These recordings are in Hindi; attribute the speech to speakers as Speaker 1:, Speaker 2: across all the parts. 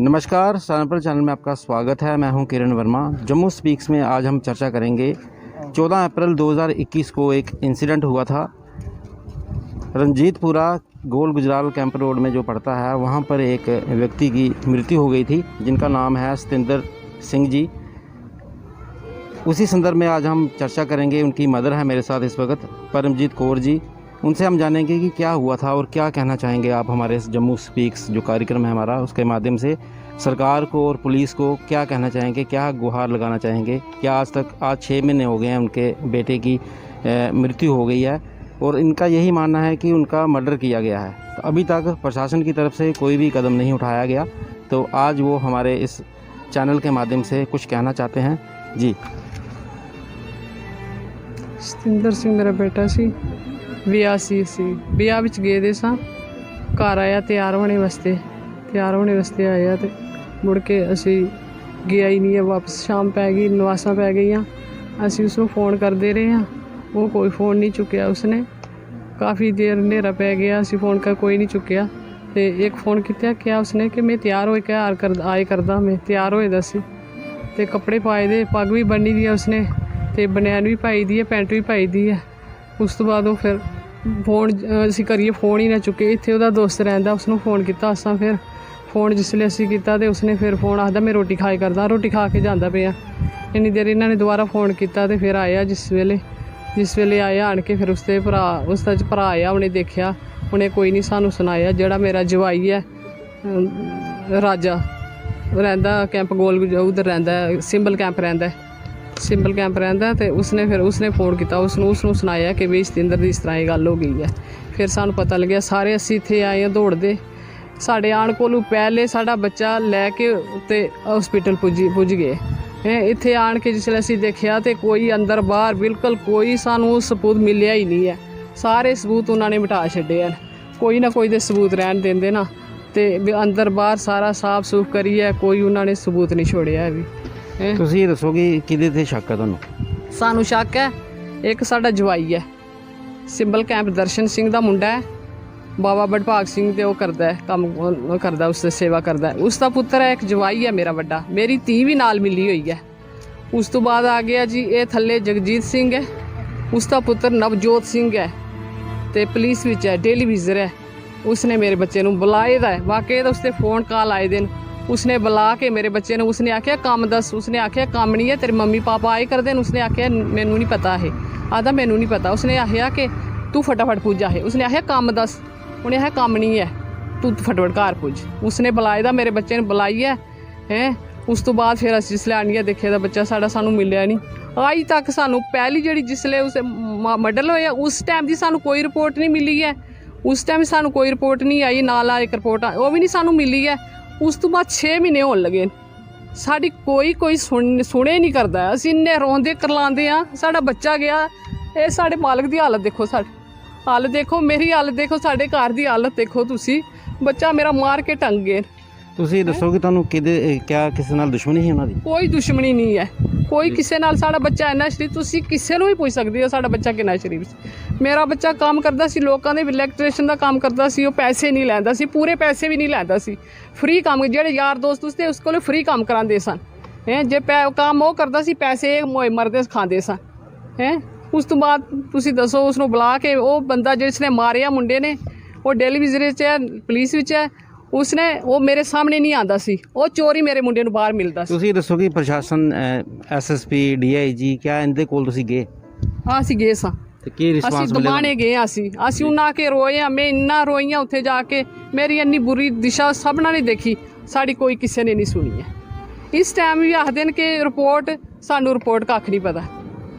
Speaker 1: नमस्कार, सैंपल चैनल में आपका स्वागत है। मैं हूं किरण वर्मा। जम्मू स्पीक्स में आज हम चर्चा करेंगे 14 अप्रैल 2021 को एक इंसिडेंट हुआ था। रंजीतपुरा गोल गुजराल कैंप रोड में जो पड़ता है वहां पर एक व्यक्ति की मृत्यु हो गई थी जिनका नाम है सतिंदर सिंह जी। उसी संदर्भ में आज हम चर्चा करेंगे। उनकी मदर है मेरे साथ इस वक्त, परमजीत कौर जी। उनसे हम जानेंगे कि क्या हुआ था और क्या कहना चाहेंगे आप हमारे जम्मू स्पीक्स जो कार्यक्रम है हमारा, उसके माध्यम से सरकार को और पुलिस को क्या कहना चाहेंगे, क्या गुहार लगाना चाहेंगे। क्या आज 6 महीने हो गए हैं उनके बेटे की मृत्यु हो गई है और इनका यही मानना है कि उनका मर्डर किया गया है। तो अभी तक प्रशासन की तरफ से कोई भी कदम नहीं उठाया गया। तो आज वो हमारे इस चैनल के माध्यम से कुछ कहना चाहते हैं जी।
Speaker 2: सतिंदर सिंह मेरा बेटा सी, ਵਿਆਹ ਸੀ ਵਿਆਹ ਵਿੱਚ ਗਏ ਦੇ ਸਾਂ। ਘਰ ਆਇਆ ਤਿਆਰ ਹੋਣੇ ਵਾਸਤੇ ਆਇਆ ਤੇ ਮੁੜ ਕੇ ਅਸੀਂ ਗਿਆ ਹੀ ਨਹੀਂ ਹੈ ਵਾਪਸ। ਸ਼ਾਮ ਪੈ ਗਈ, ਨਵਾਸਾਂ ਪੈ ਗਈਆਂ। ਅਸੀਂ ਉਸਨੂੰ फ़ोन ਕਰਦੇ ਰਹੇ ਹਾਂ, ਉਹ ਕੋਈ फ़ोन ਨਹੀਂ ਚੁੱਕਿਆ ਉਸਨੇ। ਕਾਫੀ ਦੇਰ ਹਨੇਰਾ ਪੈ ਗਿਆ, ਅਸੀਂ फ़ोन ਕਰ ਕੋਈ ਨਹੀਂ ਚੁੱਕਿਆ। ਤੇ ਇੱਕ फ़ोन ਕੀਤਾ ਕਿਹਾ ਉਸਨੇ ਕਿ ਮੈਂ ਤਿਆਰ ਹੋਏ ਕੇ ਆਏ ਕਰਦਾ। ਮੈਂ ਤਿਆਰ ਹੋਏ ਦਾ ਸੀ ਤੇ ਕੱਪੜੇ ਪਾਏ ਦੇ, ਪੱਗ ਵੀ ਬੰਨੀ ਦੀ ਹੈ ਉਸਨੇ ਤੇ ਬਨੈਣ ਵੀ ਪਾਈ ਦੀ ਹੈ, ਪੈਂਟ ਵੀ ਪਾਈ ਦੀ ਹੈ। ਉਸ ਤੋਂ ਬਾਅਦ ਉਹ ਫਿਰ फ़ोन ਅਸੀਂ ਕਰੀਏ फ़ोन ਹੀ ਨਾ ਚੁੱਕੇ। ਇੱਥੇ ਉਹਦਾ ਦੋਸਤ ਰਹਿੰਦਾ, ਉਸਨੂੰ फ़ोन ਕੀਤਾ ਅਸਾਂ। ਫਿਰ फ़ोन ਜਿਸਲੇ ਅਸੀਂ ਕੀਤਾ ਤੇ ਉਸਨੇ ਫਿਰ फ़ोन ਆਖਦਾ ਮੈਂ ਰੋਟੀ ਖਾਏ ਕਰਦਾ, ਰੋਟੀ ਖਾ ਕੇ ਜਾਂਦਾ ਪਿਆ। ਇੰਨੀ ਦੇਰ ਇਹਨਾਂ ਨੇ ਦੁਬਾਰਾ फ़ोन ਕੀਤਾ ਤੇ ਫਿਰ ਆਇਆ ਜਿਸ ਵੇਲੇ ਆਇਆ ਆਣ ਕੇ ਫਿਰ ਉਸਦਾ ਭਰਾ ਆਇਆ। ਉਹਨੇ ਦੇਖਿਆ, ਉਹਨੇ ਕੋਈ ਨਹੀਂ ਸਾਨੂੰ ਸੁਣਾਇਆ। ਜਿਹੜਾ ਮੇਰਾ ਜਵਾਈ ਹੈ ਰਾਜਾ ਰਹਿੰਦਾ ਕੈਂਪ ਗੋਲ ਉਧਰ ਰਹਿੰਦਾ, ਸਿੰਬਲ ਕੈਂਪ ਰਹਿੰਦਾ ਤੇ ਉਸਨੇ फ़ोन ਕੀਤਾ ਉਸਨੂੰ ਸੁਣਾਇਆ ਕਿ ਵੀ ਸਤਿੰਦਰ ਦੀ ਇਸ ਤਰ੍ਹਾਂ ਇਹ ਗੱਲ ਹੋ ਗਈ ਹੈ। ਫਿਰ ਸਾਨੂੰ ਪਤਾ ਲੱਗਿਆ, ਸਾਰੇ ਅਸੀਂ ਇੱਥੇ ਆਏ ਹਾਂ ਦੌੜਦੇ। ਸਾਡੇ ਆਉਣ ਕੋਲੋਂ ਪਹਿਲੇ ਸਾਡਾ ਬੱਚਾ ਲੈ ਕੇ ਤੇ ਹਸਪੀਟਲ ਪੁੱਜ ਗਏ। ਇੱਥੇ ਆਣ ਕੇ ਜਿਸ ਵੇਲੇ ਅਸੀਂ ਦੇਖਿਆ ਤੇ ਕੋਈ ਅੰਦਰ ਬਾਹਰ ਬਿਲਕੁਲ ਕੋਈ ਸਾਨੂੰ ਸਬੂਤ ਮਿਲਿਆ ਹੀ ਨਹੀਂ ਹੈ। ਸਾਰੇ ਸਬੂਤ ਉਹਨਾਂ ਨੇ ਮਿਟਾ ਛੱਡੇ ਹਨ। ਕੋਈ ਨਾ ਕੋਈ ਦੇ ਸਬੂਤ ਰਹਿਣ ਦਿੰਦੇ ਨਾ ਤੇ ਅੰਦਰ ਬਾਹਰ ਸਾਰਾ ਸਾਫ ਸੂਫ ਕਰੀਏ, ਕੋਈ ਉਹਨਾਂ ਨੇ ਸਬੂਤ ਨਹੀਂ ਛੋੜਿਆ ਵੀ।
Speaker 1: ਤੁਸੀਂ ਦੱਸੋ ਕਿ ਕਿਹਦੇ ਤੇ ਸ਼ੱਕ ਹੈ ਤੁਹਾਨੂੰ?
Speaker 2: ਸਾਨੂੰ ਸ਼ੱਕ ਹੈ ਇੱਕ ਸਾਡਾ ਜਵਾਈ ਹੈ, ਸਿੰਬਲ ਕੈਂਪ ਦਰਸ਼ਨ ਸਿੰਘ ਦਾ ਮੁੰਡਾ ਹੈ, ਬਾਬਾ ਬੜਭਾਗ ਸਿੰਘ ਤੇ ਉਹ ਕਰਦਾ ਹੈ ਕੰਮ ਕਰਦਾ, ਉਸ ਦੀ ਸੇਵਾ ਕਰਦਾ। ਉਸ ਦਾ ਪੁੱਤਰ ਹੈ, ਇੱਕ ਜਵਾਈ ਹੈ ਮੇਰਾ ਵੱਡਾ। ਮੇਰੀ ਧੀ ਵੀ ਨਾਲ ਮਿਲੀ ਹੋਈ ਹੈ। ਉਸ ਤੋਂ ਬਾਅਦ ਆ ਗਿਆ ਜੀ ਇਹ ਥੱਲੇ ਜਗਜੀਤ ਸਿੰਘ ਹੈ, ਉਸ ਦਾ ਪੁੱਤਰ ਨਵਜੋਤ ਸਿੰਘ ਹੈ ਤੇ ਪੁਲਿਸ ਵਿੱਚ ਹੈ, ਡੇਲੀ ਵਿਜ਼ਰ ਹੈ। ਉਸਨੇ ਮੇਰੇ ਬੱਚੇ ਨੂੰ ਬੁਲਾਏ ਦਾ ਹੈ, ਵਾਕਈ ਦਾ ਉਸਦੇ फ़ोन ਕਾਲ ਆਏ ਦਿਨ। उसने बुला के मेरे बच्चे ने उसने आख्या काम दस। उसने आख्या काम नहीं है, तेरे मम्मी पापा आए कर देन। उसने आख्या मैनू नहीं पता है, आदा मैनू नहीं पता। उसने आख्या कि तू फटाफट पुज है। उसने आख्या काम दस, उन्हें आख्या काम नहीं है, तू फटाफट घर पुज। उसने बुलाए दा, मेरे बच्चे ने बुलाई है। उस तो बाद फिर अस जिसले आनिया देखिया दा बच्चा साड़ा सानू मिलिया नहीं। अज तक सानू पहली जी जिसले उस मर्डर होया उस टाइम की सानू कोई रिपोर्ट नहीं मिली है। उस टाइम सानू कोई रिपोर्ट नहीं आई, नाल एक रिपोर्ट वो भी नहीं सानू मिली है। उस तो बाद 6 महीने होने लगे, साड़ी कोई सुने नहीं करता। असीं इन्ने रोंदे करलांदे हाँ, साड़ा बच्चा गया। ये साढ़े मालक की हालत देखो, साड़ी हालत देखो, मेरी हालत देखो, साढ़े घर की हालत देखो तुसी। बच्चा मेरा मार के टंग गए।
Speaker 1: ਤੁਸੀਂ ਦੱਸੋ ਕਿ ਤੁਹਾਨੂੰ ਕਿਆ ਕਿਸੇ ਨਾਲ ਦੁਸ਼ਮਣੀ ਸੀ ਉਹਨਾਂ ਦੀ?
Speaker 2: ਕੋਈ ਦੁਸ਼ਮਣੀ ਨਹੀਂ ਹੈ, ਕੋਈ ਕਿਸੇ ਨਾਲ। ਸਾਡਾ ਬੱਚਾ ਇੰਨਾ ਸ਼ਰੀਫ, ਤੁਸੀਂ ਕਿਸੇ ਨੂੰ ਵੀ ਪੁੱਛ ਸਕਦੇ ਹੋ ਸਾਡਾ ਬੱਚਾ ਕਿੰਨਾ ਸ਼ਰੀਫ ਸੀ। ਮੇਰਾ ਬੱਚਾ ਕੰਮ ਕਰਦਾ ਸੀ, ਲੋਕਾਂ ਦੇ ਇਲੈਕਟ੍ਰੀਸ਼ਨ ਦਾ ਕੰਮ ਕਰਦਾ ਸੀ। ਉਹ ਪੈਸੇ ਨਹੀਂ ਲੈਂਦਾ ਸੀ, ਪੂਰੇ ਪੈਸੇ ਵੀ ਨਹੀਂ ਲੈਂਦਾ ਸੀ। ਫ੍ਰੀ ਕੰਮ, ਜਿਹੜੇ ਯਾਰ ਦੋਸਤ ਉਸਦੇ ਉਸ ਕੋਲ ਫ੍ਰੀ ਕੰਮ ਕਰਾਉਂਦੇ ਸਨ। ਜੇ ਕੰਮ ਉਹ ਕਰਦਾ ਸੀ, ਪੈਸੇ ਮੋਏ ਮਰਦੇ ਖਾਂਦੇ ਸਨ। ਉਸ ਤੋਂ ਬਾਅਦ ਤੁਸੀਂ ਦੱਸੋ, ਉਸਨੂੰ ਬੁਲਾ ਕੇ ਉਹ ਬੰਦਾ ਜਿਸ ਨੇ ਮਾਰਿਆ ਮੁੰਡੇ ਨੇ, ਉਹ ਡੇਲੀ ਵਿਜ਼ਰ 'ਚ ਹੈ, ਪੁਲਿਸ ਵਿੱਚ ਹੈ। ਉਸਨੇ ਉਹ ਮੇਰੇ ਸਾਹਮਣੇ ਨਹੀਂ ਆਂਦਾ ਸੀ, ਉਹ ਚੋਰੀ ਮੇਰੇ ਮੁੰਡੇ ਨੂੰ ਬਾਹਰ ਮਿਲਦਾ ਸੀ।
Speaker 1: ਤੁਸੀਂ ਦੱਸੋ ਕਿ ਪ੍ਰਸ਼ਾਸਨ SSP DIG ਕਿਆ ਇਹਦੇ ਕੋਲ ਤੁਸੀਂ ਗਏ?
Speaker 2: ਹਾਂ ਅਸੀਂ ਗਏ ਸਾਂ
Speaker 1: ਤੇ ਕੀ ਰਿਸਪਾਂਸ ਮਿਲਿਆ?
Speaker 2: ਅਸੀਂ ਦਬਾਣੇ ਗਏ। ਅਸੀਂ ਉਹਨਾਂ ਕੇ ਰੋਏ ਹਾਂ, ਮੈਂ ਇੰਨਾ ਰੋਈ ਹਾਂ ਉੱਥੇ ਜਾ ਕੇ। ਮੇਰੀ ਇੰਨੀ ਬੁਰੀ ਦਿਸ਼ਾ ਸਭਨਾਂ ਨੇ ਦੇਖੀ, ਸਾਡੀ ਕੋਈ ਕਿਸੇ ਨੇ ਨਹੀਂ ਸੁਣੀ ਹੈ। ਇਸ ਟਾਈਮ ਵੀ ਆਖਦੇ ਨੇ ਕਿ ਸਾਨੂੰ ਰਿਪੋਰਟ ਕੱਖ ਨਹੀਂ ਪਤਾ।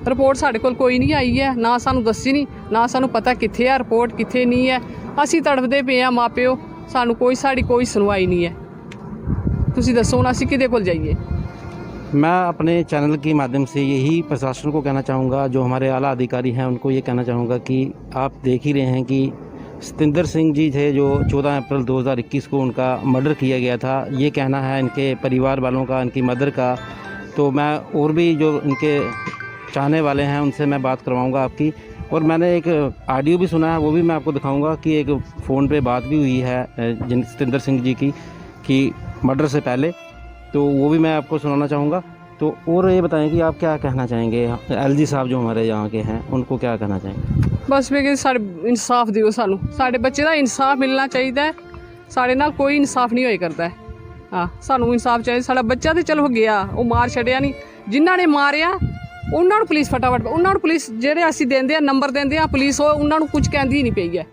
Speaker 2: ਰਿਪੋਰਟ ਸਾਡੇ ਕੋਲ ਕੋਈ ਨਹੀਂ ਆਈ ਹੈ, ਨਾ ਸਾਨੂੰ ਦੱਸੀ ਨਹੀਂ, ਨਾ ਸਾਨੂੰ ਪਤਾ ਕਿੱਥੇ ਹੈ ਰਿਪੋਰਟ, ਕਿੱਥੇ ਨਹੀਂ ਹੈ। ਅਸੀਂ ਤੜਫਦੇ ਪਏ ਹਾਂ ਮਾਪਿਓ, सानू साड़ी कोई सुनवाई नहीं है। तुसी दसो हुण असीं किहदे कोल जाइए?
Speaker 1: मैं अपने चैनल के माध्यम से यही प्रशासन को कहना चाहूँगा, जो हमारे आला अधिकारी हैं उनको ये कहना चाहूँगा कि आप देख ही रहे हैं कि सतिंदर सिंह जी थे जो 14 अप्रैल 2021 को उनका मर्डर किया गया था। ये कहना है इनके परिवार वालों का, इनकी मदर का। तो मैं और भी जो इनके चाहने वाले हैं उनसे मैं बात करवाऊँगा आपकी। और मैंने एक ऑडियो भी सुना है, वो भी मैं आपको दिखाऊंगा कि एक फ़ोन पे बात भी हुई है सतिंदर सिंह जी की, कि मर्डर से पहले, तो वो भी मैं आपको सुनाना चाहूँगा। तो और ये बताएं कि आप क्या कहना चाहेंगे, एलजी साहब जो हमारे यहाँ के हैं उनको क्या कहना चाहेंगे?
Speaker 2: बस वे कि साढ़े इंसाफ दिओ, सानू साढ़े बच्चे का इंसाफ मिलना चाहिए। साढ़े नाल कोई इंसाफ नहीं होए करता है। हाँ, सानू इंसाफ चाहिए। साढ़ा बच्चा तो चलो गया, वो मार छड़िया नहीं, जिन्हों ने मारिया उन्होंने पुलिस फटाफट, उन्होंने पुलिस ਜਿਹੜੇ ਅਸੀਂ ਦਿੰਦੇ ਆ ਨੰਬਰ ਦਿੰਦੇ ਆ ਪੁਲਿਸ, ਉਹ ਉਹਨਾਂ ਨੂੰ ਕੁਝ ਕਹਿੰਦੀ ਹੀ ਨਹੀਂ ਪਈ ਹੈ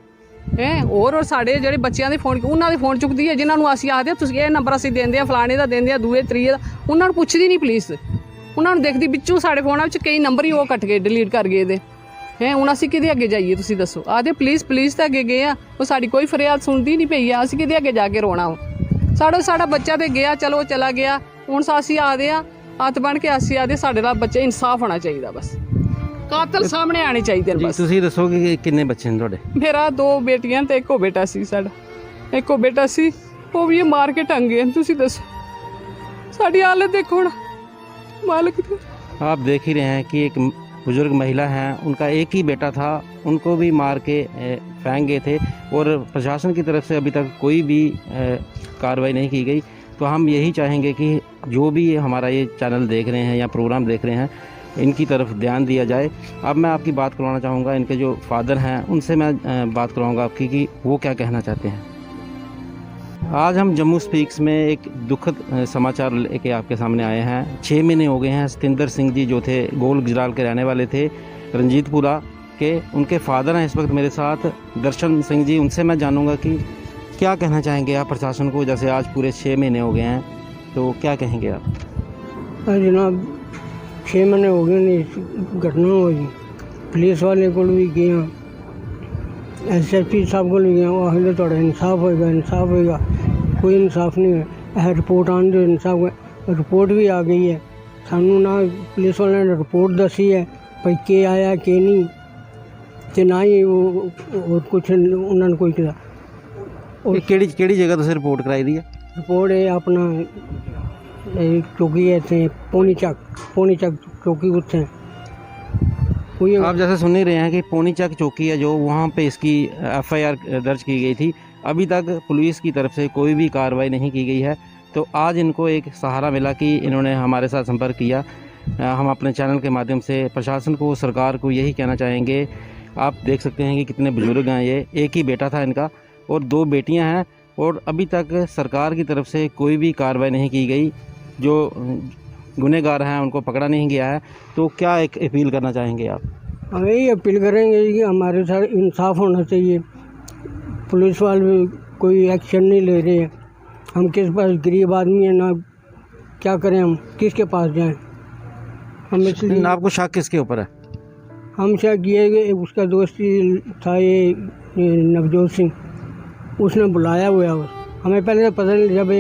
Speaker 2: ਹੋਰ ਸਾਡੇ ਜਿਹੜੇ ਬੱਚਿਆਂ ਦੇ ਫੋਨ ਉਹਨਾਂ ਦੇ ਫੋਨ ਚੁੱਕਦੀ ਹੈ, ਜਿਨ੍ਹਾਂ ਨੂੰ ਅਸੀਂ ਆਖਦੇ ਤੁਸੀਂ ਇਹ ਨੰਬਰ ਅਸੀਂ ਦਿੰਦੇ ਆ ਫਲਾਣੇ ਦਾ ਦਿੰਦੇ ਆ ਦੂਏ ਤਰੀਏ ਦਾ, ਉਹਨਾਂ ਨੂੰ ਪੁੱਛਦੀ ਨਹੀਂ ਪੁਲਿਸ। ਉਹਨਾਂ ਨੂੰ ਦੇਖਦੀ ਵਿੱਚੋਂ ਸਾਡੇ ਫੋਨਾਂ ਵਿੱਚ ਕਈ ਨੰਬਰ ਹੀ ਉਹ ਕੱਟ ਗਏ, ਡਿਲੀਟ ਕਰ ਗਏ ਇਹਦੇ ਹੁਣ ਅਸੀਂ ਕਿਹਦੇ ਅੱਗੇ ਜਾਈਏ ਤੁਸੀਂ ਦੱਸੋ? ਆਖਦੇ ਪੁਲਿਸ ਤਾਂ ਅੱਗੇ ਗਏ ਆ, ਉਹ ਸਾਡੀ ਕੋਈ ਫਰਿਆਦ ਸੁਣਦੀ ਨਹੀਂ ਪਈ ਆ, ਅਸੀਂ ਕਿਹਦੇ ਅੱਗੇ ਜਾ ਕੇ ਰੋਣਾ? ਸਾਡਾ ਬੱਚਾ ਤੇ ਗਿਆ, ਚਲੋ ਚਲਾ ਗਿਆ। ਹੁਣ ਅਸੀਂ ਆਖਦੇ ਆ ਹੱਥ ਬਣ ਕੇ ਅਸੀਂ ਆਖਦੇ ਸਾਡੇ ਨਾਲ ਬੱਚੇ ਇਨਸਾਫ ਹੋਣਾ ਚਾਹੀਦਾ, ਬਸ ਕਾਤਲ ਸਾਹਮਣੇ ਆਣੇ ਚਾਹੀਦੇ ਨੇ। ਬਸ
Speaker 1: ਤੁਸੀਂ ਦੱਸੋਗੇ ਕਿ ਕਿੰਨੇ ਬੱਚੇ ਨੇ ਤੁਹਾਡੇ?
Speaker 2: ਮੇਰਾ 2 ਬੇਟੀਆਂ ਤੇ ਇੱਕੋ ਬੇਟਾ ਸੀ। ਸਾਡਾ ਇੱਕੋ ਬੇਟਾ ਸੀ, ਉਹ ਵੀ ਮਾਰ ਕੇ ਟੰਗ ਗਏ। ਤੁਸੀਂ ਦੱਸੋ ਸਾਡੀ ਹਾਲਤ ਦੇਖੋ ਹੁਣ, मालिक।
Speaker 1: आप देख ही रहे हैं कि एक बुज़ुर्ग महिला हैं, उनका एक ही बेटा था, उनको भी मार के फेंक गए थे और प्रशासन की तरफ से अभी तक कोई भी कार्रवाई नहीं की गई। तो हम यही चाहेंगे कि जो भी हमारा ये चैनल देख रहे हैं या प्रोग्राम देख रहे हैं, इनकी तरफ ध्यान दिया जाए। अब मैं आपकी बात करवाना चाहूँगा, इनके जो फादर हैं उनसे मैं बात करवाऊँगा आपकी कि वो क्या कहना चाहते हैं। आज हम जम्मू स्पीक्स में एक दुखद समाचार लेके आपके सामने आए हैं। 6 महीने हो गए हैं। सतिंदर सिंह जी जो थे गोल गुजराल के रहने वाले थे, रंजीतपुरा के, उनके फादर हैं इस वक्त मेरे साथ, दर्शन सिंह जी। उनसे मैं जानूँगा कि क्या कहना चाहेंगे आप प्रशासन को, जैसे आज पूरे 6 महीने हो गए हैं, तो क्या कहेंगे आप?
Speaker 3: जनाब 6 महीने हो गए ने घटना हुई, पुलिस वाले को भी गए, SSP साहब को भी गए, आखिर थोड़ा इंसाफ होएगा, इंसाफ होएगा, कोई इंसाफ नहीं है। रिपोर्ट आने दो, इंसाफ रिपोर्ट भी आ गई है। सानू ना पुलिस वाले ने रिपोर्ट दसी है भाई के आया के नहीं, तो ना ही और कुछ उन्होंने कोई किया।
Speaker 1: केड़ी जगह तुसें रिपोर्ट कराई दी है?
Speaker 3: रिपोर्ट है अपना चौकी है इतने पौनी चक चौकी उत्थे।
Speaker 1: आप जैसे सुन ही रहे हैं कि पौनी चक चौकी है जो, वहाँ पे इसकी FIR दर्ज की गई थी। अभी तक पुलिस की तरफ से कोई भी कार्रवाई नहीं की गई है। तो आज इनको एक सहारा मिला कि इन्होंने हमारे साथ संपर्क किया। हम अपने चैनल के माध्यम से प्रशासन को, सरकार को यही कहना चाहेंगे। आप देख सकते हैं कि कितने बुजुर्ग हैं ये, एक ही बेटा था इनका और 2 बेटियां हैं, और अभी तक सरकार की तरफ से कोई भी कार्रवाई नहीं की गई। जो गुनहगार हैं उनको पकड़ा नहीं गया है। तो क्या एक अपील करना चाहेंगे आप?
Speaker 3: हम यही अपील करेंगे कि हमारे साथ इंसाफ होना चाहिए। पुलिस वाले भी कोई एक्शन नहीं ले रहे हैं। हम किस पास गरीब आदमी हैं ना, क्या करें, हम किसके पास जाएं? हम इसलिए
Speaker 1: आपको शक किसके ऊपर है?
Speaker 3: हम शक ये कि उसका दोस्त था ये नवजोत सिंह, उसने बुलाया हुआ है। हमें पहले तो पता नहीं, जब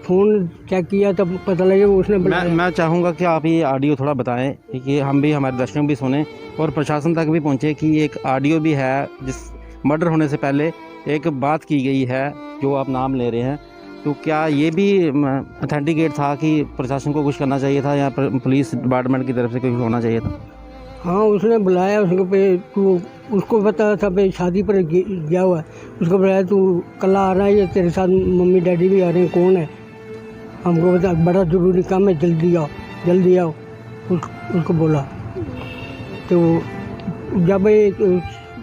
Speaker 3: फ़ोन चेक किया तब पता लगा उसने बुलाया।
Speaker 1: मैं चाहूँगा कि आप ये ऑडियो थोड़ा बताएं कि हम भी, हमारे दर्शक भी सुने और प्रशासन तक भी पहुँचे कि एक ऑडियो भी है जिस मर्डर होने से पहले एक बात की गई है जो आप नाम ले रहे हैं। तो क्या ये भी ऑथेंटिकेट था कि प्रशासन को कुछ करना चाहिए था या पुलिस डिपार्टमेंट की तरफ से कुछ होना चाहिए था?
Speaker 3: हाँ, उसने बुलाया उसको पे, तू उसको पता था भाई शादी पर गया हुआ है, उसको बुलाया तू कल आ रहा है या तेरे साथ मम्मी डैडी भी आ रहे हैं, कौन है? हमको बता, बड़ा ज़रूरी काम है, जल्दी आओ उसको बोला। तो जब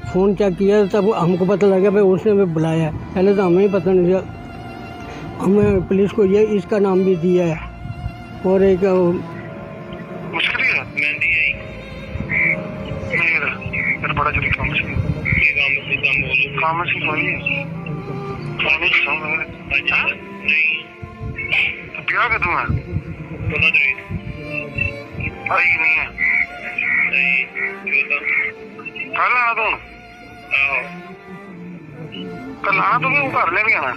Speaker 3: फ़ोन चेक किया तब हमको पता लगा भाई उसने भी बुलाया। पहले तो हमें ही पता नहीं था। हमें पुलिस को ये इसका नाम भी दिया है और एक
Speaker 4: बड़ा जरूरी काम से नहीं तो ब्याह कर दूंगा आई कि नहीं है कल आना तू कल आना तू मैं घर ले भी आना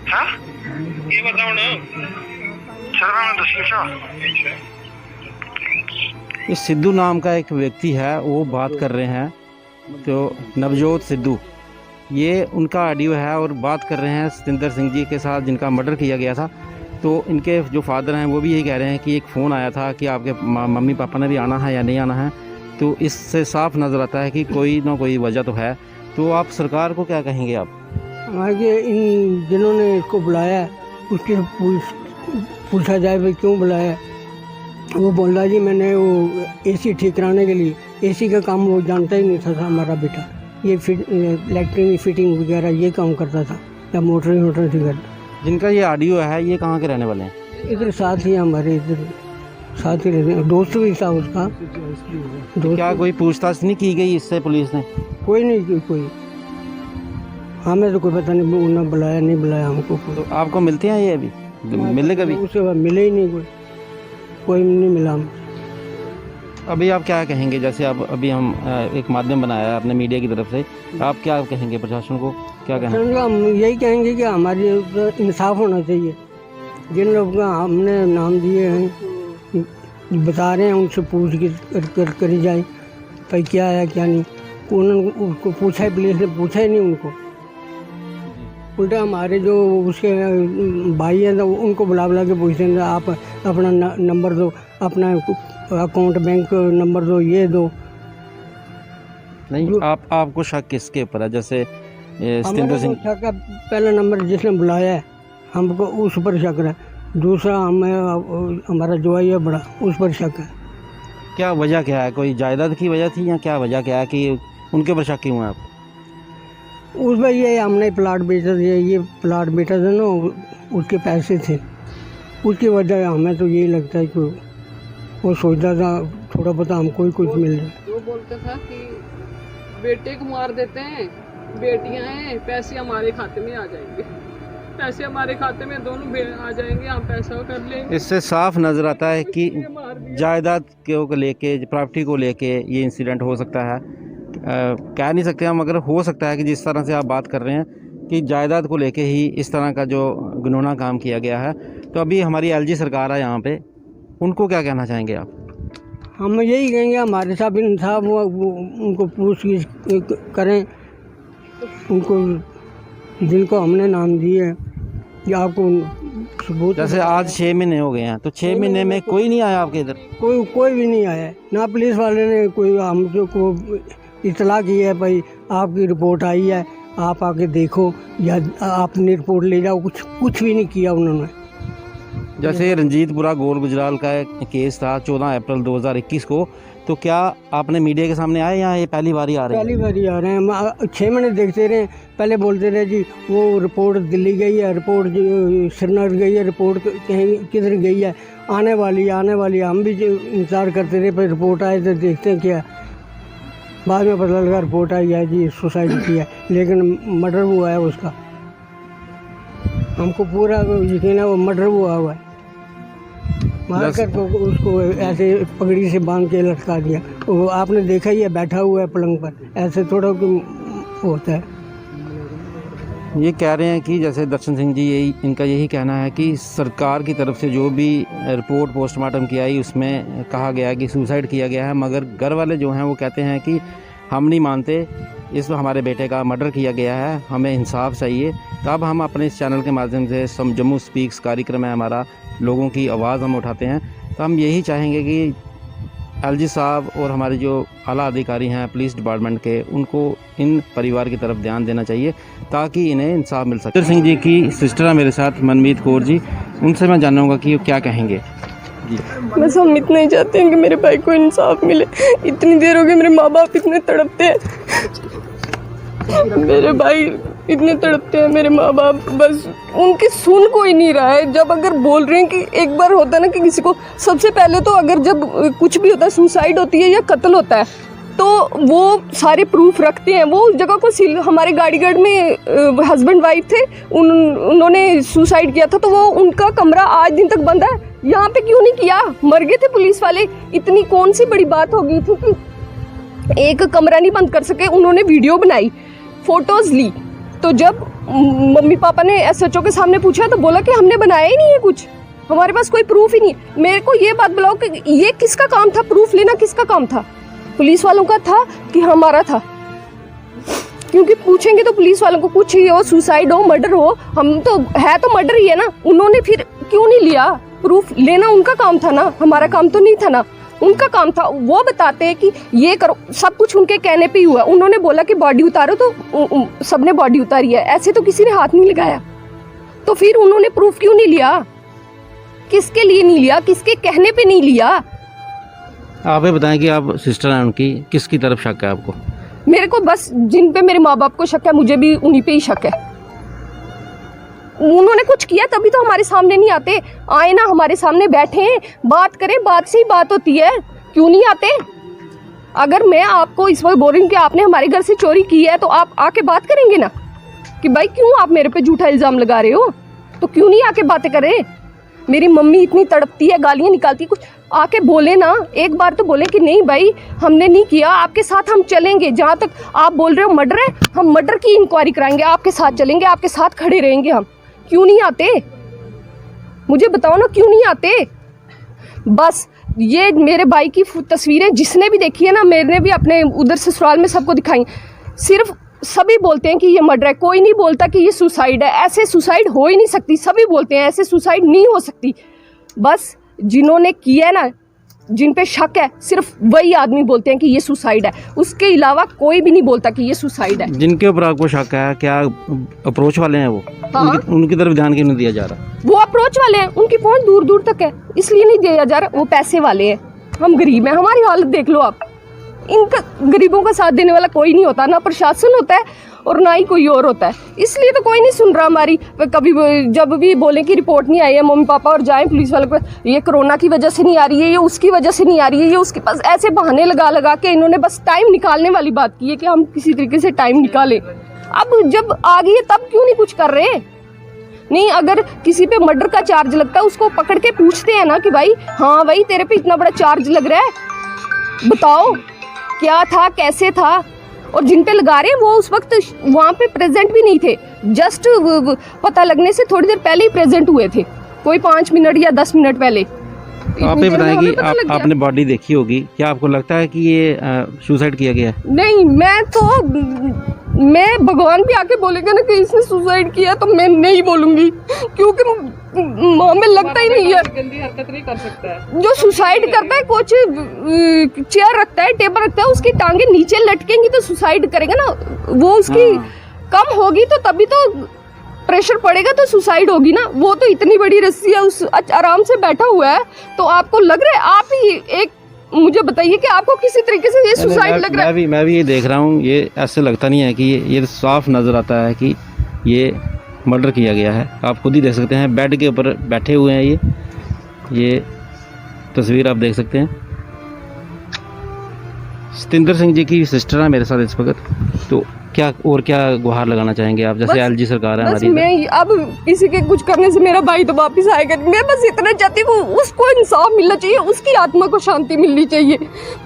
Speaker 4: है ये बताओ ना सर मैं दस
Speaker 1: इस सिद्धू नाम का एक व्यक्ति है, वो बात कर रहे हैं, तो नवजोत सिद्धू, ये उनका ऑडियो है और बात कर रहे हैं सतिंदर सिंह जी के साथ जिनका मर्डर किया गया था। तो इनके जो फादर हैं वो भी यही कह रहे हैं कि एक फ़ोन आया था कि आपके मम्मी पापा ने भी आना है या नहीं आना है। तो इससे साफ नज़र आता है कि कोई ना कोई वजह तो है। तो आप सरकार को क्या कहेंगे आप?
Speaker 3: आगे इन जिन्होंने इसको बुलाया उसके पूछा जाए भाई क्यों बुलाया। वो बोल रहा जी मैंने वो एसी ठीक कराने के लिए, एसी का काम वो जानता ही नहीं था हमारा बेटा। ये इलेक्ट्रिक फिटिंग वगैरह ये काम करता था या मोटर ठीक करता।
Speaker 1: जिनका ये ऑडियो है ये कहाँ के रहने वाले हैं?
Speaker 3: इधर साथ ही हमारे इधर साथ ही रहते हैं, दोस्त भी था उसका।
Speaker 1: तो क्या कोई पूछताछ नहीं की गई इससे पुलिस ने?
Speaker 3: कोई नहीं कोई हमें तो कोई पता नहीं, उन्होंने बुलाया नहीं बुलाया हमको।
Speaker 1: तो आपको मिलते हैं ये अभी मिले कभी?
Speaker 3: उसके बाद मिले ही नहीं, कोई नहीं मिला हम।
Speaker 1: अभी आप क्या कहेंगे, जैसे आप अभी हम एक माध्यम बनाया है अपने मीडिया की तरफ से, आप क्या कहेंगे प्रशासन को, क्या कहेंगे?
Speaker 3: हम यही कहेंगे कि हमारे इंसाफ होना चाहिए। जिन लोगों का हमने नाम दिए हैं बता रहे हैं उनसे पूछ करी जाए भाई क्या है क्या नहीं। उन्होंने उसको पूछा ही, पुलिस ने पूछा ही नहीं उनको। उल्टा हमारे जो उसके भाई हैं तो उनको बुला के पूछते हैं आप अपना नंबर दो, अपना अकाउंट बैंक नंबर दो, ये दो।
Speaker 1: नहीं आपको शक किसके ऊपर है? जैसे सतिंदर सिंह
Speaker 3: शक है, पहला नंबर जिसने बुलाया है हमको उस पर शक है। दूसरा हमारा जवाई है बड़ा, उस पर शक है।
Speaker 1: क्या वजह क्या है? कोई जायदाद की वजह थी या क्या वजह क्या है कि उनके ऊपर शक क्यों है आप?
Speaker 3: उसमें ये हमने प्लाट बेचा था, ये प्लाट बेचा था ना, उसके पैसे थे, उसकी वजह हमें तो यही लगता है कि वो सोचता था थोड़ा बहुत हमको ही कुछ मिल जाए।
Speaker 2: वो बोलता था कि बेटे को मार देते हैं, बेटियां हैं, पैसे हमारे खाते में आ जाएंगे, पैसे हमारे खाते में दोनों आ जाएंगे, हम पैसा कर लेंगे।
Speaker 1: इससे साफ नज़र आता है कि जायदाद को लेके, प्रॉपर्टी को लेके ये इंसिडेंट हो सकता है। कह नहीं सकते हम, मगर हो सकता है कि जिस तरह से आप बात कर रहे हैं कि जायदाद को लेके ही इस तरह का जो घिनौना काम किया गया है। तो अभी हमारी एलजी सरकार है यहाँ पे, उनको क्या कहना चाहेंगे आप?
Speaker 3: हम यही कहेंगे हमारे साथ इंसाफ हुआ, उनको पूछगिछ करें, उनको जिनको हमने नाम दिए हैं कि आपको सबूत।
Speaker 1: जैसे आज 6 महीने हो गए हैं, तो 6 महीने में कोई नहीं आया आपके इधर?
Speaker 3: कोई भी नहीं आया, ना पुलिस वाले ने कोई हमको इतला की है भाई आपकी रिपोर्ट आई है आप आके देखो या आपने रिपोर्ट ले जाओ, कुछ भी नहीं किया उन्होंने।
Speaker 1: जैसे रंजीतपुरा गोल गुजराल का एक केस था 14 अप्रैल 2021 को, तो क्या आपने मीडिया के सामने आए या ये पहली बार ही आ रहे हैं?
Speaker 3: पहली बार ही आ रहे हैं हम। 6 महीने देखते रहे, पहले बोलते रहे जी वो रिपोर्ट दिल्ली गई है, रिपोर्ट श्रीनगर गई है, रिपोर्ट कहीं किधर गई है, आने वाली है। हम भी इंतज़ार करते रहे, पर रिपोर्ट आए तो देखते हैं क्या। बाद में पता लगा रिपोर्ट आई है जी सुसाइड किया, लेकिन मर्डर हुआ है उसका। हमको पूरा यकीन है वो मर्डर हुआ है। मार कर तो उसको ऐसे पगड़ी से बांध के लटका दिया। वो आपने देखा ही है, बैठा हुआ है पलंग पर, ऐसे थोड़ा होता है।
Speaker 1: ये कह रहे हैं कि जैसे दर्शन सिंह जी इनका यही कहना है कि सरकार की तरफ से जो भी रिपोर्ट पोस्टमार्टम की आई उसमें कहा गया कि सुसाइड किया गया है, मगर घर वाले जो हैं वो कहते हैं कि हम नहीं मानते, इसमें हमारे बेटे का मर्डर किया गया है, हमें इंसाफ चाहिए। तो अब हम अपने इस चैनल के माध्यम से जम्मू स्पीक्स कार्यक्रम है हमारा, लोगों की आवाज़ हम उठाते हैं। तो हम यही चाहेंगे कि एलजी साहब और हमारे जो आला अधिकारी हैं पुलिस डिपार्टमेंट के, उनको इन परिवार की तरफ ध्यान देना चाहिए ताकि इन्हें इंसाफ मिल सके। सिंह जी की सिस्टर है मेरे साथ, मनमीत कौर जी, उनसे मैं जानूँगा कि वो क्या कहेंगे जी।
Speaker 5: बस हम इतना ही चाहते हैं कि मेरे भाई को इंसाफ मिले। इतनी देर हो गई, मेरे माँ बाप इतने तड़पते हैं, मेरे भाई इतने तड़पते हैं, मेरे माँ बाप, बस उनकी सुन कोई नहीं रहा है। जब अगर बोल रहे हैं कि एक बार होता है ना कि किसी को, सबसे पहले तो अगर जब कुछ भी होता है, सुसाइड होती है या कत्ल होता है, तो वो सारे प्रूफ रखते हैं। वो उस जगह को हमारे गाड़ीगढ़ में हस्बैंड वाइफ थे, उन्होंने सुसाइड किया था, तो वो उनका कमरा आज दिन तक बंद है। यहाँ पे क्यों नहीं किया? मर गए थे पुलिस वाले, इतनी कौन सी बड़ी बात हो गई थी कि एक कमरा नहीं बंद कर सके। उन्होंने वीडियो बनाई, फोटोज ली, तो जब मम्मी पापा ने SHO के सामने पूछा तो बोला कि हमने बनाया ही नहीं है कुछ, हमारे पास कोई प्रूफ ही नहीं। मेरे को ये बात बताओ कि ये किसका काम था? प्रूफ लेना किसका काम था? पुलिस वालों का था कि हमारा था? क्योंकि पूछेंगे तो पुलिस वालों को, कुछ ही हो, सुसाइड हो, मर्डर हो, हम तो है तो मर्डर ही है ना। उन्होंने फिर क्यों नहीं लिया? प्रूफ लेना उनका काम था ना, हमारा काम तो नहीं था ना। उनका काम था, वो बताते हैं कि ये करो, सब कुछ उनके कहने पे ही हुआ। उन्होंने बोला कि बॉडी उतारो तो सबने बॉडी उतारी है, ऐसे तो किसी ने हाथ नहीं लगाया। तो फिर उन्होंने प्रूफ क्यों नहीं लिया? किसके लिए नहीं लिया? किसके कहने पे नहीं लिया?
Speaker 1: आप ये बताएं कि आप सिस्टर हैं उनकी, किसकी तरफ शक है आपको?
Speaker 5: मेरे को बस जिन पे मेरे माँ बाप को शक है, मुझे भी उन्हीं पे ही शक है। उन्होंने कुछ किया तभी तो हमारे सामने नहीं आते। आए ना, हमारे सामने बैठे हैं, बात करें, बात से ही बात होती है। क्यों नहीं आते? अगर मैं आपको इस वक्त बोल रही हूँ कि आपने हमारे घर से चोरी की है, तो आप आके बात करेंगे ना कि भाई क्यों आप मेरे पे झूठा इल्ज़ाम लगा रहे हो? तो क्यों नहीं आके बातें करें? मेरी मम्मी इतनी तड़पती है, गालियाँ निकालती है, कुछ आके बोले ना, एक बार तो बोले कि नहीं भाई हमने नहीं किया, आपके साथ हम चलेंगे। जहाँ तक आप बोल रहे हो मर्डर है, हम मर्डर की इंक्वायरी कराएंगे, आपके साथ चलेंगे, आपके साथ खड़े रहेंगे हम। क्यों नहीं आते? मुझे बताओ ना, क्यों नहीं आते? बस ये मेरे भाई की तस्वीरें जिसने भी देखी है ना, मैंने भी अपने उधर ससुराल में सबको दिखाई, सिर्फ सभी बोलते हैं कि ये मर्डर है, कोई नहीं बोलता कि ये सुसाइड है। ऐसे सुसाइड हो ही नहीं सकती, सभी बोलते हैं ऐसे सुसाइड नहीं हो सकती। बस जिन्होंने किया है ना, जिन पे शक है, सिर्फ वही आदमी बोलते हैं कि ये सुसाइड है, उसके अलावा कोई भी नहीं बोलता कि ये सुसाइड है।
Speaker 1: जिनके ऊपर आपको शक है, क्या अप्रोच वाले हैं वो?
Speaker 5: हाँ।
Speaker 1: उनकी तरफ ध्यान क्यों नहीं दिया जा रहा?
Speaker 5: वो अप्रोच वाले हैं, उनकी पहुंच दूर दूर तक है, इसलिए नहीं दिया जा रहा। वो पैसे वाले हैं, हम गरीब हैं, हमारी हालत देख लो आप। इनका गरीबों का साथ देने वाला कोई नहीं होता, ना प्रशासन होता है और ना ही कोई और होता है, इसलिए तो कोई नहीं सुन रहा हमारी। कभी जब भी बोले कि रिपोर्ट नहीं आई है मम्मी पापा और जाएं पुलिस वाले को, ये कोरोना की वजह से नहीं आ रही है, ये उसकी वजह से नहीं आ रही है, ये उसके पास, ऐसे बहाने लगा लगा के इन्होंने बस टाइम निकालने वाली बात की है कि हम किसी तरीके से टाइम निकालें। अब जब आ गई है तब क्यों नहीं कुछ कर रहे? नहीं, अगर किसी पे मर्डर का चार्ज लगता है उसको पकड़ के पूछते हैं ना कि भाई हाँ भाई तेरे पे इतना बड़ा चार्ज लग रहा है, बताओ क्या था, कैसे था। और जिन पे लगा रहे हैं वो उस वक्त वहाँ पे प्रेजेंट भी नहीं थे, जस्ट पता लगने से थोड़ी देर पहले ही प्रेजेंट हुए थे, कोई 5 मिनट या 10 मिनट पहले।
Speaker 1: आप ये बताएं कि आपने बॉडी देखी होगी, क्या आपको लगता है कि ये सुसाइड किया गया है?
Speaker 5: नहीं, मैं भगवान भी आके बोलेगा ना कि इसने सुसाइड किया तो मैं नहीं बोलूंगी, क्योंकि हमें लगता ही नहीं है।
Speaker 2: गंदी हरकत नहीं कर सकता है
Speaker 5: जो सुसाइड करता है, कुछ चेयर रखता है, टेबल रखता है, उसकी टांगे नीचे लटकेंगी तो सुसाइड करेगा ना, वो उसकी कम होगी तो तभी तो प्रेशर पड़ेगा तो सुसाइड होगी ना। वो तो इतनी बड़ी रस्सी है, उस आराम से बैठा हुआ है, तो आपको लग रहा है, आप ही एक मुझे बताइए कि आपको किसी तरीके से ये सुसाइड लग रहा है?
Speaker 1: मैं भी ये देख रहा हूँ, ये ऐसे लगता नहीं है कि ये साफ नज़र आता है कि ये मर्डर किया गया है। आप खुद ही देख सकते हैं, बेड के ऊपर बैठे हुए हैं, ये तस्वीर आप देख सकते हैं। सतिंदर सिंह जी की सिस्टर है मेरे साथ इस वक्त, तो क्या गुहार लगाना चाहेंगे आप, जैसे एलजी सरकार है
Speaker 5: बस
Speaker 1: हमारी?
Speaker 5: मैं अब किसी के कुछ करने से मेरा भाई तो वापिस आएगा, मैं बस इतना चाहती हूँ उसको इंसाफ मिलना चाहिए, उसकी आत्मा को शांति मिलनी चाहिए।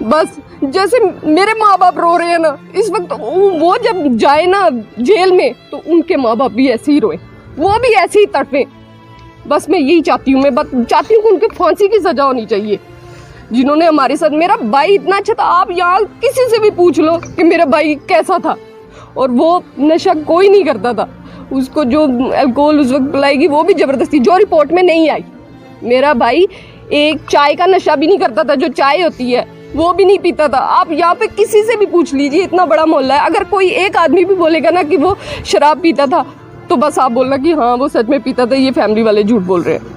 Speaker 5: बस जैसे मेरे माँ बाप रो रहे हैं ना इस वक्त, वो जब जाए ना जेल में तो उनके माँ बाप भी ऐसे ही रोए, वो भी ऐसे ही तड़पे। बस मैं यही चाहती हूँ, मैं बस चाहती हूँ कि उनके फांसी की सजा होनी चाहिए जिन्होंने हमारे साथ। मेरा भाई इतना अच्छा था, आप यहाँ किसी से भी पूछ लो कि मेरा भाई कैसा था, और वो नशा कोई नहीं करता था, उसको जो अल्कोहल उस वक्त पिलाएगी वो भी ज़बरदस्ती, जो रिपोर्ट में नहीं आई। मेरा भाई एक चाय का नशा भी नहीं करता था, जो चाय होती है वो भी नहीं पीता था। आप यहाँ पे किसी से भी पूछ लीजिए, इतना बड़ा मोहल्ला है, अगर कोई एक आदमी भी बोलेगा ना कि वो शराब पीता था तो बस आप बोलना कि हाँ वो सच में पीता था, ये फैमिली वाले झूठ बोल रहे हैं।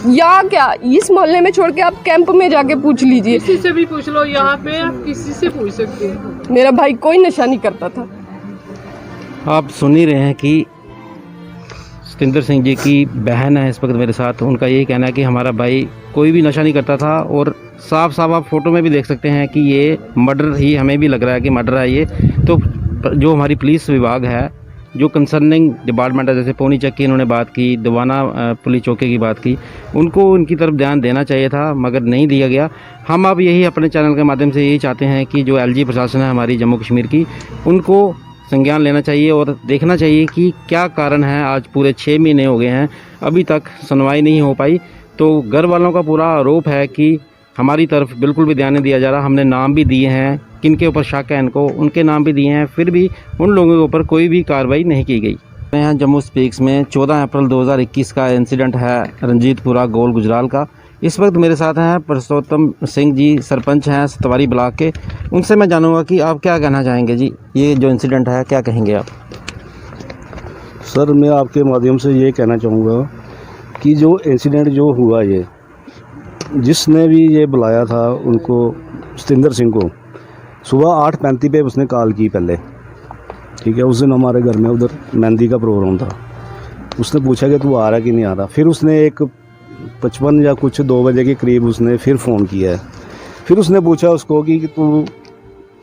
Speaker 5: या क्या इस मोहल्ले में छोड़ के आप कैंप में जाके पूछ लीजिए,
Speaker 2: किसी से भी पूछ लो, यहाँ पे आप किसी से पूछ सकते हैं।
Speaker 5: मेरा भाई कोई नशा नहीं करता था।
Speaker 1: आप सुन ही रहे हैं कि सतिंदर सिंह जी की बहन है इस वक्त मेरे साथ, उनका यही कहना है कि हमारा भाई कोई भी नशा नहीं करता था, और साफ साफ आप फ़ोटो में भी देख सकते हैं कि ये मर्डर ही हमें भी लग रहा है कि मर्डर है ये। तो जो हमारी पुलिस विभाग है, जो कंसर्निंग डिपार्टमेंट है, जैसे पौनी चक की इन्होंने बात की, दवाना पुलिस चौकी की बात की, उनको उनकी तरफ ध्यान देना चाहिए था मगर नहीं दिया गया। हम अब यही अपने चैनल के माध्यम से यही चाहते हैं कि जो एलजी प्रशासन है हमारी जम्मू कश्मीर की, उनको संज्ञान लेना चाहिए और देखना चाहिए कि क्या कारण है। आज पूरे 6 महीने हो गए हैं, अभी तक सुनवाई नहीं हो पाई। तो घर वालों का पूरा आरोप है कि हमारी तरफ बिल्कुल भी ध्यान नहीं दिया जा रहा। हमने नाम भी दिए हैं, किनके ऊपर शक है इनको, उनके नाम भी दिए हैं, फिर भी उन लोगों के ऊपर कोई भी कार्रवाई नहीं की गई। यहाँ जम्मू स्पीक्स में 14 अप्रैल 2021 का इंसिडेंट है रंजीतपुरा गोल गुजराल का। इस वक्त मेरे साथ हैं पुरुषोत्तम सिंह जी, सरपंच हैं सतवारी ब्लॉक के। उनसे मैं जानूंगा कि आप क्या कहना चाहेंगे जी, ये जो इंसिडेंट है क्या कहेंगे आप?
Speaker 6: सर, मैं आपके माध्यम से ये कहना चाहूँगा कि जो इंसिडेंट जो हुआ, ये जिसने भी ये बुलाया था उनको, सतिंदर सिंह को, सुबह 8:35 पे उसने कॉल की पहले। ठीक है, उस दिन हमारे घर में उधर मेहंदी का प्रोग्राम था। उसने पूछा कि तू आ रहा कि नहीं आ रहा। फिर उसने 1:55 या कुछ 2 बजे के करीब उसने फिर फ़ोन किया है। फिर उसने पूछा उसको कि तू,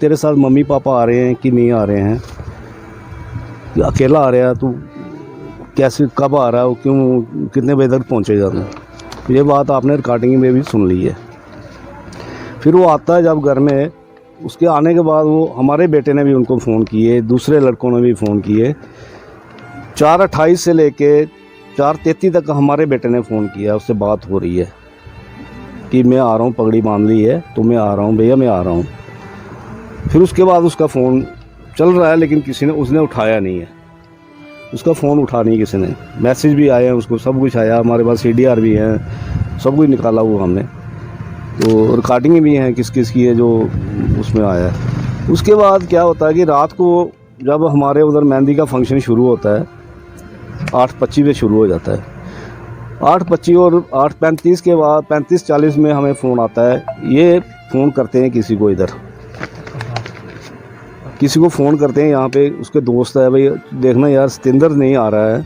Speaker 6: तेरे साथ मम्मी पापा आ रहे हैं कि नहीं आ रहे हैं, अकेला आ रहा है तू, कैसे, कब आ रहा है, क्यों, कितने बजे तक पहुँचेगा तू। ये बात आपने रिकॉर्डिंग में भी सुन ली है। फिर वो आता है जब घर में, उसके आने के बाद वो हमारे बेटे ने भी उनको फ़ोन किए, दूसरे लड़कों ने भी फ़ोन किए। 4:28 से लेके 4:33 तक हमारे बेटे ने फ़ोन किया, उससे बात हो रही है कि मैं आ रहा हूँ, पगड़ी बांध ली है तो मैं आ रहा हूँ भैया, मैं आ रहा हूँ। फिर उसके बाद उसका फ़ोन चल रहा है, लेकिन किसी ने, उसने उठाया नहीं है, उसका फ़ोन उठा नहीं किसी ने। मैसेज भी आए हैं उसको, सब कुछ आया, हमारे पास CDR भी हैं, सब कुछ निकाला हुआ हमने, तो रिकॉर्डिंग भी हैं किस किस की है जो उसमें आया है। उसके बाद क्या होता है कि रात को जब हमारे उधर मेहंदी का फंक्शन शुरू होता है, 8:25 पे शुरू हो जाता है। 8:25 और 8:35 के बाद 35-40 में हमें फ़ोन आता है। ये फ़ोन करते हैं किसी को, इधर किसी को फ़ोन करते हैं, यहाँ पे उसके दोस्त है, भाई देखना यार सतिंदर नहीं आ रहा है,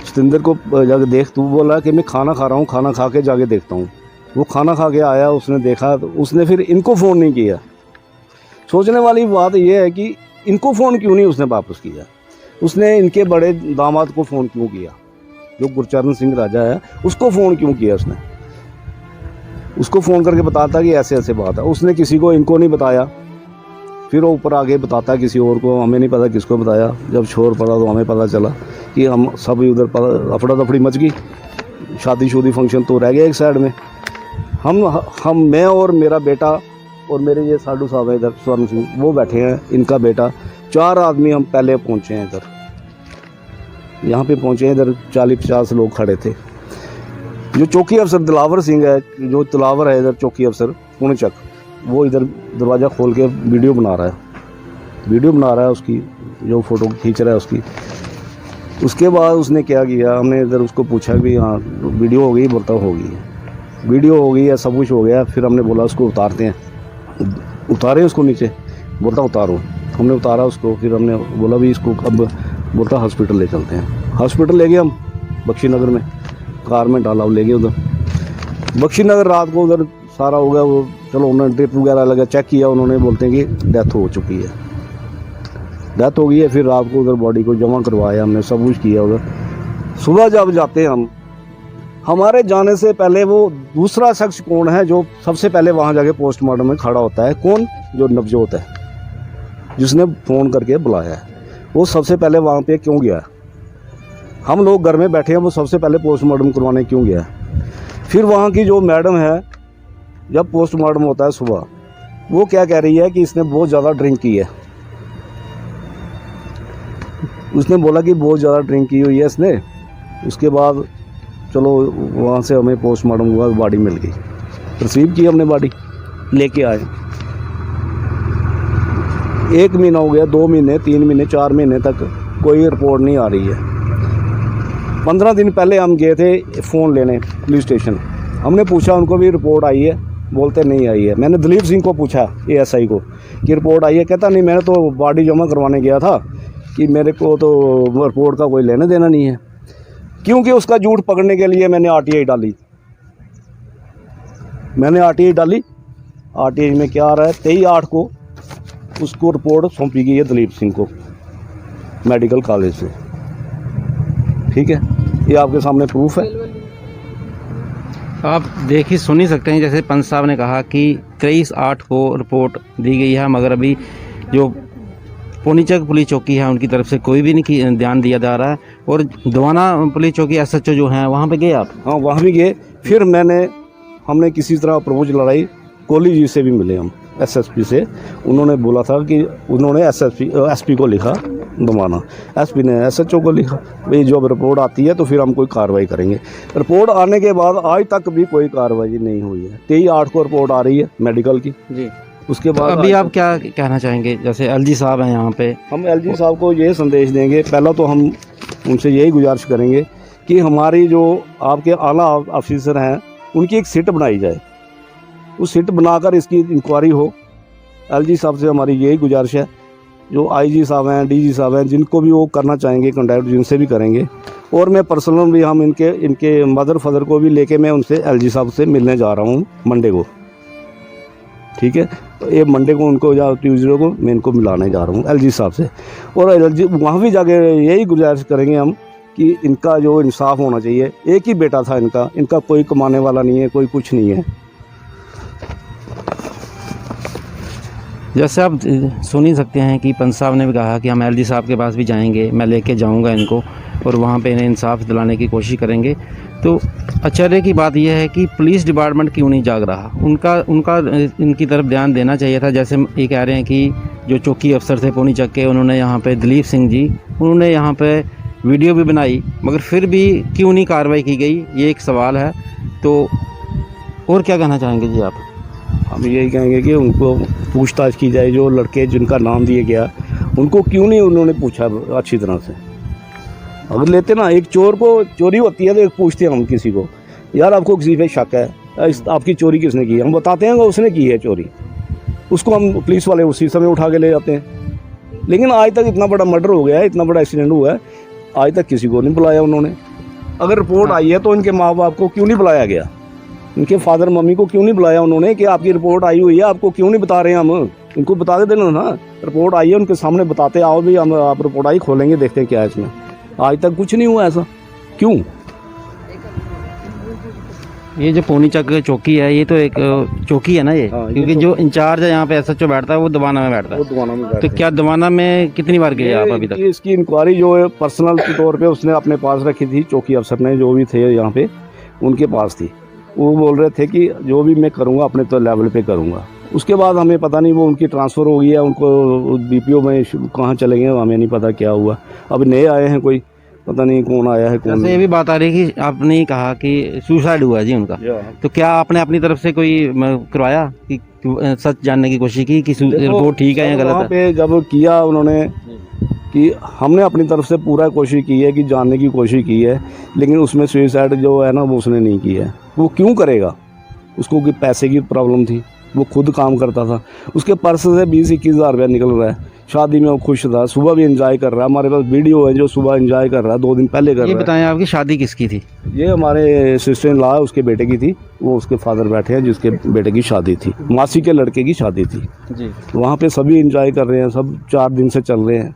Speaker 6: सतिंदर को जाके देख। तू बोला कि मैं खाना खा रहा हूँ, खाना खा के जाके देखता हूँ। वो खाना खा के आया, उसने देखा तो उसने फिर इनको फ़ोन नहीं किया। सोचने वाली बात यह है कि इनको फ़ोन क्यों नहीं उसने वापस किया, उसने इनके बड़े दामाद को फ़ोन क्यों किया, जो गुरचरण सिंह राजा है, उसको फ़ोन क्यों किया उसने। उसको फ़ोन करके बताता कि ऐसे ऐसे बात है, उसने किसी को, इनको नहीं बताया। फिर वो ऊपर आगे बताता किसी और को, हमें नहीं पता किसको बताया। जब शोर पड़ा तो हमें पता चला कि हम सब उधर अफड़ा तफड़ी मच गई, शादी फंक्शन तो रह गया एक साइड में। हम मैं और मेरा बेटा और मेरे ये साधु साहब है इधर, स्वर्ण सिंह, वो बैठे हैं, इनका बेटा, 4 आदमी हम पहले पहुँचे हैं इधर, यहाँ पे पहुँचे हैं। इधर 40-50 लोग खड़े थे। जो चौकी अफसर दिलावर सिंह है, जो दिलावर है इधर चौकी अफसर पुणचक, वो इधर दरवाज़ा खोल के वीडियो बना रहा है उसकी, जो फ़ोटो खींच रहा है उसकी। उसके बाद उसने क्या किया, हमने इधर उसको पूछा कि हाँ वीडियो हो गई, बोलता होगी, वीडियो हो गई है, सब कुछ हो गया। फिर हमने बोला उसको उतारते हैं, उतारे उसको नीचे, बोलता उतारो। हमने उतारा उसको, फिर हमने बोला भी इसको अब, बोलता हॉस्पिटल ले चलते हैं। हॉस्पिटल ले गए हम, बख्शीनगर में कार में डाला, ले गए उधर बख्शीनगर। रात को उधर सारा हो गया, वो चलो उन्होंने ड्रिप वगैरह लगा, चेक किया, उन्होंने बोलते हैं कि डेथ हो चुकी है, डेथ हो गई है। फिर रात को उधर बॉडी को जमा करवाया हमने, सब कुछ किया उधर। सुबह जब जाते हैं हम, हमारे जाने से पहले वो दूसरा शख्स कौन है जो सबसे पहले वहाँ जाके पोस्टमार्टम में खड़ा होता है, कौन, जो नवजोत है, जिसने फ़ोन करके बुलाया है, वो सबसे पहले वहाँ पे क्यों गया? हम लोग घर में बैठे हैं, वो सबसे पहले पोस्टमार्टम करवाने क्यों गया? फिर वहाँ की जो मैडम है, जब पोस्टमार्टम होता है सुबह, वो क्या कह रही है कि इसने बहुत ज़्यादा ड्रिंक की है। उसने बोला कि बहुत ज़्यादा ड्रिंक की हुई है इसने। उसके बाद चलो वहाँ से हमें पोस्टमार्टम हुआ, बॉडी मिल गई, रिसीव की हमने, बॉडी लेके आए। 1 महीना हो गया, 2 महीने, 3 महीने, 4 महीने तक कोई रिपोर्ट नहीं आ रही है। 15 दिन पहले हम गए थे फ़ोन लेने पुलिस स्टेशन, हमने पूछा उनको भी रिपोर्ट आई है, बोलते नहीं आई है। मैंने दिलीप सिंह को पूछा, ASI को, कि रिपोर्ट आई है, कहता नहीं, मैंने तो बॉडी जमा करवाने गया था, कि मेरे को तो रिपोर्ट का कोई लेना देना नहीं है। क्योंकि उसका झूठ पकड़ने के लिए मैंने RTI डाली, RTI में क्या आ रहा है, 23/8 को उसको रिपोर्ट सौंपी गई है दिलीप सिंह को मेडिकल कॉलेज से। ठीक है, ये आपके सामने प्रूफ है।
Speaker 1: आप देख ही सुन ही सकते हैं, जैसे पंच साहब ने कहा कि 23/8 को रिपोर्ट दी गई है, मगर अभी जो पुणचक पुलिस चौकी है उनकी तरफ से कोई भी नहीं ध्यान दिया जा रहा है। और दवाना पुलिस चौकी SHO जो हैं वहाँ पे गए आप?
Speaker 6: हाँ, वहाँ भी गए। फिर हमने किसी तरह अप्रोच लड़ाई, कोहली जी से भी मिले हम, एसएसपी से, उन्होंने बोला था कि उन्होंने एसपी को लिखा दमाना, एसपी ने एसएचओ को लिखा, भाई जब रिपोर्ट आती है तो फिर हम कोई कार्रवाई करेंगे। रिपोर्ट आने के बाद आज तक भी कोई कार्रवाई नहीं हुई है। 23/8 को रिपोर्ट आ रही है मेडिकल की
Speaker 1: जी।
Speaker 6: उसके
Speaker 1: तो
Speaker 6: बाद
Speaker 1: अभी आप क्या कहना चाहेंगे, जैसे एलजी साहब हैं यहाँ पे?
Speaker 6: हम एलजी साहब को ये संदेश देंगे, पहला तो हम उनसे यही गुजारिश करेंगे कि हमारी जो आपके आला ऑफिसर हैं उनकी एक सिट बनाई जाए, उस सिट बनाकर इसकी इंक्वायरी हो। एलजी साहब से हमारी यही गुजारिश है, जो आईजी साहब हैं, डीजी साहब हैं, जिनको भी वो करना चाहेंगे कॉन्टैक्ट जिनसे भी करेंगे। और मैं पर्सनल भी हम इनके मदर फादर को भी लेके मैं उनसे एलजी साहब से मिलने जा रहा हूँ मंडे को, ठीक है। तो ये मंडे को उनको या ट्यूसडे को मैं इनको मिलाने जा रहा हूँ एलजी साहब से। और एलजी वहाँ भी जाके यही गुजारिश करेंगे हम कि इनका जो इंसाफ होना चाहिए। एक ही बेटा था इनका कोई कमाने वाला नहीं है, कोई कुछ नहीं है।
Speaker 1: जैसे आप सुन ही सकते हैं कि पंच साहब ने भी कहा कि हम एलजी साहब के पास भी जाएंगे, मैं लेके जाऊंगा इनको और वहाँ पे इन्हें इंसाफ दिलाने की कोशिश करेंगे। तो आश्चर्य की बात यह है कि पुलिस डिपार्टमेंट क्यों नहीं जाग रहा? उनका इनकी तरफ ध्यान देना चाहिए था। जैसे ये कह रहे हैं कि जो चौकी अफसर थे पोनी चक के, उन्होंने यहाँ पे दिलीप सिंह जी, उन्होंने यहाँ पे वीडियो भी बनाई, मगर फिर भी क्यों नहीं कार्रवाई की गई, ये एक सवाल है। तो और क्या कहना चाहेंगे जी आप?
Speaker 6: हम यही कहेंगे कि उनको पूछताछ की जाए, जो लड़के जिनका नाम दिया गया उनको क्यों नहीं उन्होंने पूछा अच्छी तरह से। अगर लेते ना, एक चोर को चोरी होती है तो एक पूछते हैं हम किसी को, यार आपको किसी पे शक है, आपकी चोरी किसने की है, हम बताते हैं कि उसने की है चोरी, उसको हम पुलिस वाले उसी समय उठा के ले जाते हैं। लेकिन आज तक इतना बड़ा मर्डर हो गया है, इतना बड़ा एक्सीडेंट हुआ है, आज तक किसी को नहीं बुलाया उन्होंने। अगर रिपोर्ट आई है तो इनके माँ बाप को क्यों नहीं बुलाया गया, इनके फादर मम्मी को क्यों नहीं बुलाया उन्होंने कि आपकी रिपोर्ट आई हुई है, आपको क्यों नहीं बता रहे हैं? हम इनको बता देना ना, रिपोर्ट आई है उनके सामने बताते, आओ भी हम आप रिपोर्ट आई खोलेंगे देखते हैं क्या है इसमें। आज तक कुछ नहीं हुआ ऐसा, क्यों?
Speaker 1: ये जो पोनी चक चौकी है, ये तो एक चौकी है ना ये,
Speaker 6: हाँ, ये
Speaker 1: क्योंकि जो इंचार्ज है यहाँ पे एसएचओ बैठता है वो दवाना में बैठता है।
Speaker 6: दुकानों में
Speaker 1: तो क्या दवाना में कितनी बार गए आप अभी तक?
Speaker 6: इसकी इंक्वायरी जो है पर्सनल तौर पे उसने अपने पास रखी थी, चौकी अफसर ने जो भी थे यहाँ पे उनके पास थी। वो बोल रहे थे कि जो भी मैं करूँगा अपने तो लेवल पे करूँगा। उसके बाद हमें पता नहीं वो उनकी ट्रांसफ़र हो गई है, उनको बीपीओ में कहाँ चले गए हमें नहीं पता क्या हुआ। अब नए आए हैं, कोई पता नहीं कौन आया है कौन।
Speaker 1: जैसे ये भी बात आ रही है कि आपने कहा कि सुसाइड हुआ जी उनका, तो क्या आपने अपनी तरफ से कोई करवाया कि सच जानने की कोशिश की कि रिपोर्ट ठीक है या गलत है?
Speaker 6: पे जब किया उन्होंने कि हमने अपनी तरफ से पूरा कोशिश की है कि जानने की कोशिश की है, लेकिन उसमें सुसाइड जो है ना वो उसने नहीं की है। वो क्यों करेगा? उसको कि पैसे की प्रॉब्लम थी, वो खुद काम करता था, उसके पर्स से 20-21 हज़ार रुपया निकल रहा है। शादी में वो खुश था, सुबह भी एंजॉय कर रहा है, हमारे पास वीडियो है जो सुबह एंजॉय कर रहा है, 2 दिन पहले कर रहा है।
Speaker 1: ये बताएं आपकी शादी किसकी थी?
Speaker 6: ये हमारे सिस्टर इन लॉ है, उसके बेटे की थी, वो उसके फादर बैठे हैं जिसके बेटे की शादी थी, मासी के लड़के की शादी थी
Speaker 1: जी।
Speaker 6: वहाँ पे सभी एंजॉय कर रहे हैं, सब 4 दिन से चल रहे हैं,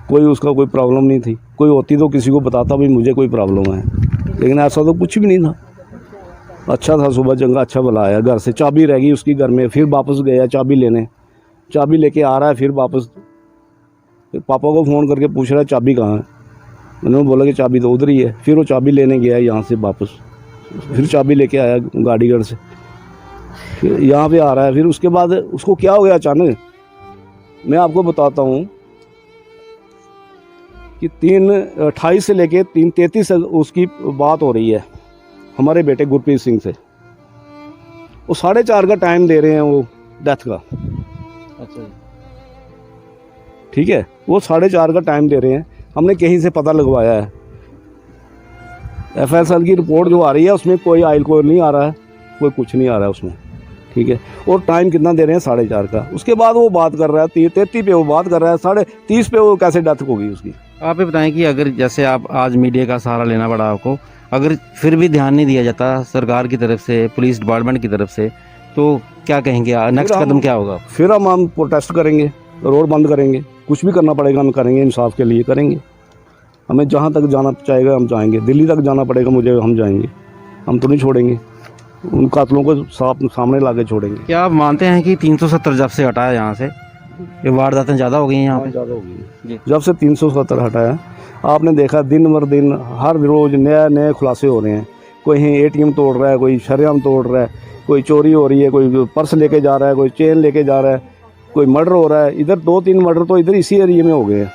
Speaker 6: कोई उसका कोई प्रॉब्लम नहीं थी। कोई होती तो किसी को बताता भी मुझे कोई प्रॉब्लम है, लेकिन ऐसा तो कुछ भी नहीं था। अच्छा था, सुबह चंगा अच्छा भला आया, घर से चाबी रह गई उसकी घर में, फिर वापस गया चाबी लेने, चाबी लेके आ रहा है, फिर वापस पापा को फ़ोन करके पूछ रहा है चाबी कहाँ है। उन्होंने बोला कि चाबी तो उधर ही है। फिर वो चाबी लेने गया यहाँ से वापस, फिर चाबी लेके आया गाड़ीगढ़ से, फिर यहाँ पे आ रहा है। फिर उसके बाद उसको क्या हो गया अचानक, मैं आपको बताता हूँ कि 3/28 से लेके 3:33 उसकी बात हो रही है हमारे बेटे गुरप्रीत सिंह से। वो 4:30 का टाइम दे रहे हैं वो डेथ का,
Speaker 1: अच्छा,
Speaker 6: ठीक है, वो 4:30 का टाइम दे रहे हैं। हमने कहीं से पता लगवाया है, FSL की रिपोर्ट जो आ रही है उसमें कोई आयल कोई नहीं आ रहा है, कोई कुछ नहीं आ रहा है उसमें, ठीक है। और टाइम कितना दे रहे हैं? 4:30 का। उसके बाद वो बात कर रहा है 33 पे वो बात कर रहा है, 30:30 पे वो कैसे डेथ होगी उसकी?
Speaker 1: आप ये बताएं कि अगर जैसे आप आज मीडिया का सहारा लेना पड़ा आपको, अगर फिर भी ध्यान नहीं दिया जाता सरकार की तरफ से, पुलिस डिपार्टमेंट की तरफ से, तो क्या कहेंगे? नेक्स्ट कदम क्या होगा?
Speaker 6: फिर हम प्रोटेस्ट करेंगे, रोड बंद करेंगे, कुछ भी करना पड़ेगा हम करेंगे, इंसाफ के लिए करेंगे। हमें जहाँ तक जाना चाहेगा हम जाएंगे, दिल्ली तक जाना पड़ेगा मुझे, हम जाएंगे, हम तो नहीं छोड़ेंगे, उन कातलों को सामने ला के छोड़ेंगे।
Speaker 1: क्या आप मानते हैं कि 370 जब से हटाया यहाँ से ये वारदातें ज़्यादा हो गई हैं यहाँ पे?
Speaker 6: ज़्यादा हो गई जब से 370 हटाया। आपने देखा दिन भर दिन हर रोज़ नए नए खुलासे हो रहे हैं। कोई ATM तोड़ रहा है, कोई शरेआम तोड़ रहा है, कोई चोरी हो रही है, कोई पर्स लेके जा रहा है, कोई चेन लेके जा रहा है, कोई मर्डर हो रहा है। इधर 2-3 मर्डर तो इधर इसी एरिया में हो गए हैं,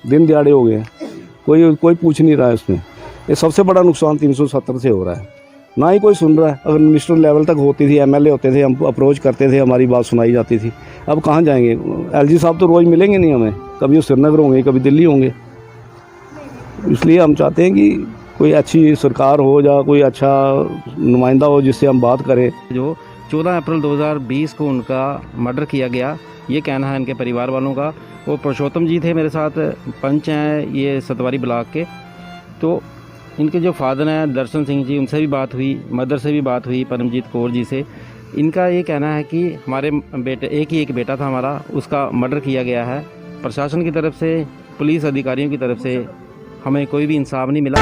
Speaker 6: दिन दिहाड़े हो गए हैं। कोई पूछ नहीं रहा है इसमें। ये सबसे बड़ा नुकसान 370 से हो रहा है, ना ही कोई सुन रहा है। अगर मिनिस्टर लेवल तक होती थी, MLA होते थे, हम अप्रोच करते थे, हमारी बात सुनाई जाती थी। अब कहाँ जाएंगे? LG साहब तो रोज़ मिलेंगे नहीं हमें, कभी वो श्रीनगर होंगे, कभी दिल्ली होंगे। इसलिए हम चाहते हैं कि कोई अच्छी सरकार हो या कोई अच्छा नुमाइंदा हो जिससे हम बात करें।
Speaker 1: जो 14 अप्रैल 2020 को उनका मर्डर किया गया, ये कहना है इनके परिवार वालों का। वो पुरुषोत्तम जी थे मेरे साथ, पंच हैं ये सतवारी ब्लॉक के। तो इनके जो फादर हैं दर्शन सिंह जी, उनसे भी बात हुई, मदर से भी बात हुई परमजीत कौर जी से। इनका ये कहना है कि हमारे बेटे, एक ही एक बेटा था हमारा, उसका मर्डर किया गया है। प्रशासन की तरफ से, पुलिस अधिकारियों की तरफ से हमें कोई भी इंसाफ नहीं मिला।